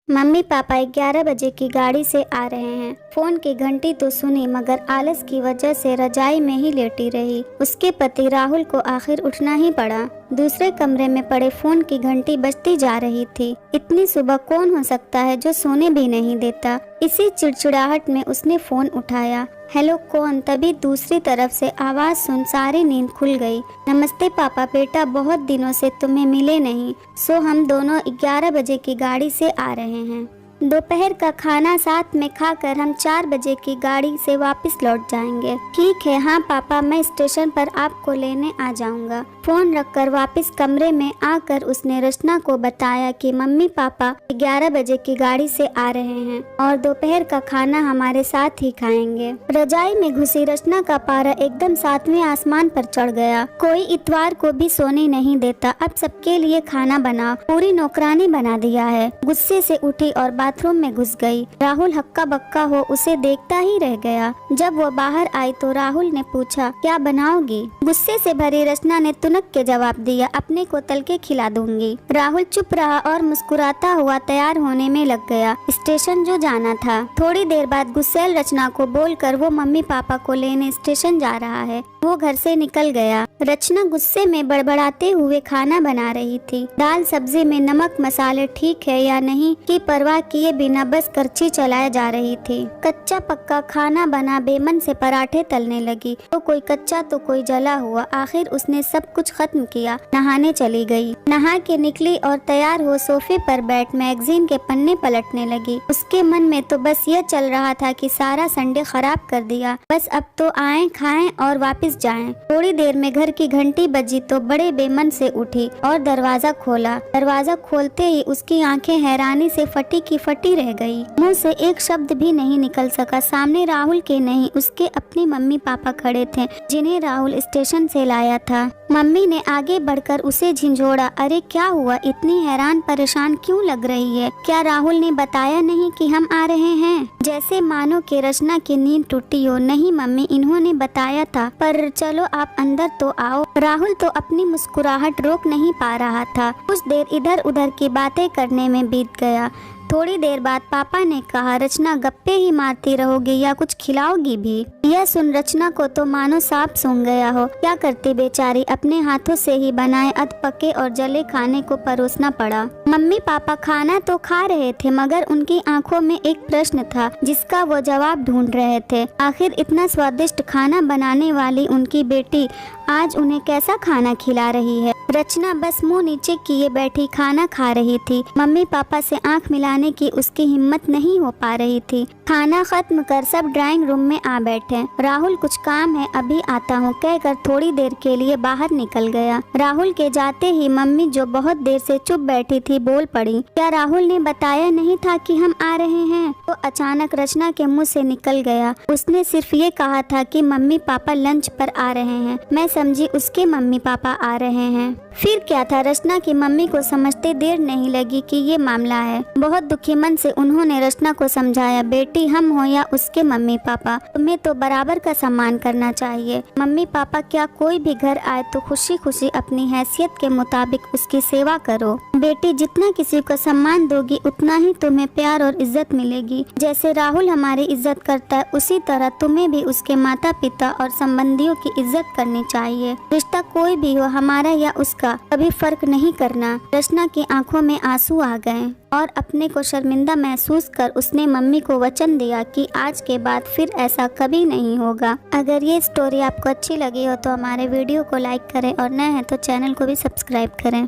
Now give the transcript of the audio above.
Mummy papa 11 बजे की गाड़ी से आ रहे हैं। फोन की घंटी तो सुनी मगर आलस की वजह से रजाई में ही लेटी रही। उसके पति राहुल को आखिर उठना ही पड़ा। दूसरे कमरे में पड़े फोन की घंटी बजती जा रही थी। इतनी सुबह कौन हो सकता है जो सोने भी नहीं देता। इसी चिड़चिड़ाहट में उसने फोन उठाया। हेलो कौन? तभी दूसरी तरफ से आवाज सुन सारी नींद खुल गई। नमस्ते पापा, बेटा बहुत दिनों से तुम्हें मिले नहीं, सो हम दोनों 11 बजे की गाड़ी से आ रहे हैं। दोपहर का खाना साथ में खाकर हम 4 बजे की गाड़ी से वापस लौट जाएंगे। ठीक है हाँ पापा, मैं स्टेशन पर आपको लेने आ जाऊंगा। फोन रखकर वापस कमरे में आकर उसने रचना को बताया कि मम्मी पापा 11 बजे की गाड़ी से आ रहे हैं और दोपहर का खाना हमारे साथ ही खाएंगे। रजाई में घुसी रचना का पारा एकदम 7वें आसमान पर चढ़ गया। कोई इतवार को भी सोने नहीं देता, अब सबके लिए खाना बनाओ, पूरी नौकरानी बना दिया है। गुस्से से उठी और बाथरूम में घुस गई। राहुल हक्का बक्का हो उसे देखता ही रह गया। जब वो बाहर आई तो राहुल ने पूछा क्या बनाओगी? गुस्से से भरी रचना ने तुनक के जवाब दिया, अपने को तल के खिला दूंगी। राहुल चुप रहा और मुस्कुराता हुआ तैयार होने में लग गया। स्टेशन जो जाना था। थोड़ी देर बाद गुस्सैल रचना को बोलकर वो मम्मी पापा को लेने स्टेशन जा रहा है। वो घर से निकल गया। रचना गुस्से में बड़बड़ाते हुए खाना बना रही थी। दाल सब्जी में नमक मसाले ठीक है या नहीं की परवाह किए बिना बस करछी चलाए जा रही थी। कच्चा पक्का खाना बना बेमन से पराठे तलने लगी, तो कोई कच्चा तो कोई जला हुआ। आखिर उसने सब कुछ खत्म किया, नहाने चली गई। नहा के निकली और तैयार हो सोफे पर बैठ मैगजीन के पन्ने पलटने लगी। उसके मन में तो बस यह चल रहा था कि सारा संडे खराब कर दिया, बस अब तो आए खाएं और वापस जाएं। थोड़ी देर में घर की घंटी बजी तो बड़े बेमन से उठी और दरवाजा खोला। दरवाजा खोलते ही उसकी आंखें हैरानी से फटी की फटी रह गई। मुंह से एक शब्द भी नहीं निकल सका। सामने राहुल के नहीं उसके अपने मम्मी पापा खड़े थे, जिन्हें राहुल स्टेशन से लाया था। मम्मी ने आगे बढ़कर उसे झिंझोड़ा, अरे क्या हुआ, इतनी हैरान परेशान क्यों लग रही है? क्या राहुल ने बताया नहीं कि हम आ रहे हैं? जैसे मानो कि रचना की नींद टूटी हो। नहीं मम्मी, इन्होंने बताया था, पर चलो आप अंदर तो आओ। राहुल तो अपनी मुस्कुराहट रोक नहीं पा रहा था। कुछ देर इधर उधर की बातें करने में बीत गया। थोड़ी देर बाद पापा ने कहा, रचना गप्पे ही मारती रहोगी या कुछ खिलाओगी भी? यह सुन रचना को तो मानो सांप सूंघ गया हो। क्या करती बेचारी, अपने हाथों से ही बनाए अधपके और जले खाने को परोसना पड़ा। मम्मी पापा खाना तो खा रहे थे मगर उनकी आंखों में एक प्रश्न था जिसका वो जवाब ढूंढ रहे थे। आखिर इतना स्वादिष्ट खाना बनाने वाली उनकी बेटी आज उन्हें कैसा खाना खिला रही है? रचना बस मुंह नीचे किए बैठी खाना खा रही थी। मम्मी पापा से आंख मिलाने की उसकी हिम्मत नहीं हो पा रही थी। खाना खत्म कर सब ड्राइंग रूम में आ बैठे। राहुल कुछ काम है, अभी आता हूँ कहकर थोड़ी देर के लिए बाहर निकल गया। राहुल के जाते ही मम्मी जो बहुत देर से चुप बैठी थी बोल पड़ी, क्या राहुल ने बताया नहीं था कि हम आ रहे हैं? तो अचानक रचना के मुंह से निकल गया, उसने सिर्फ ये कहा था कि मम्मी पापा लंच पर आ रहे हैं। मैं समझी उसके मम्मी पापा आ रहे हैं। फिर क्या था? रचना की मम्मी को समझते देर नहीं लगी कि ये मामला है। बहुत दुखी मन से उन्होंने रचना को समझाया, बेटी हम हो या उसके मम्मी पापा, तुम्हें तो बराबर का सम्मान करना चाहिए। मम्मी पापा क्या कोई भी घर आए तो खुशी खुशी अपनी हैसियत के मुताबिक उसकी सेवा करो। बेटी जितना किसी को सम्मान दोगी उतना ही तुम्हें प्यार और इज्जत मिलेगी। जैसे राहुल हमारी इज्जत करता है उसी तरह तुम्हें भी उसके माता पिता और संबंधियों की इज्जत करनी चाहिए। रिश्ता कोई भी हो, हमारा या उसका, कभी फर्क नहीं करना। रचना की आंखों में आंसू आ गए और अपने को शर्मिंदा महसूस कर उसने मम्मी को वचन दिया कि आज के बाद फिर ऐसा कभी नहीं होगा। अगर ये स्टोरी आपको अच्छी लगी हो तो हमारे वीडियो को लाइक करें और नए हैं तो चैनल को भी सब्सक्राइब करें।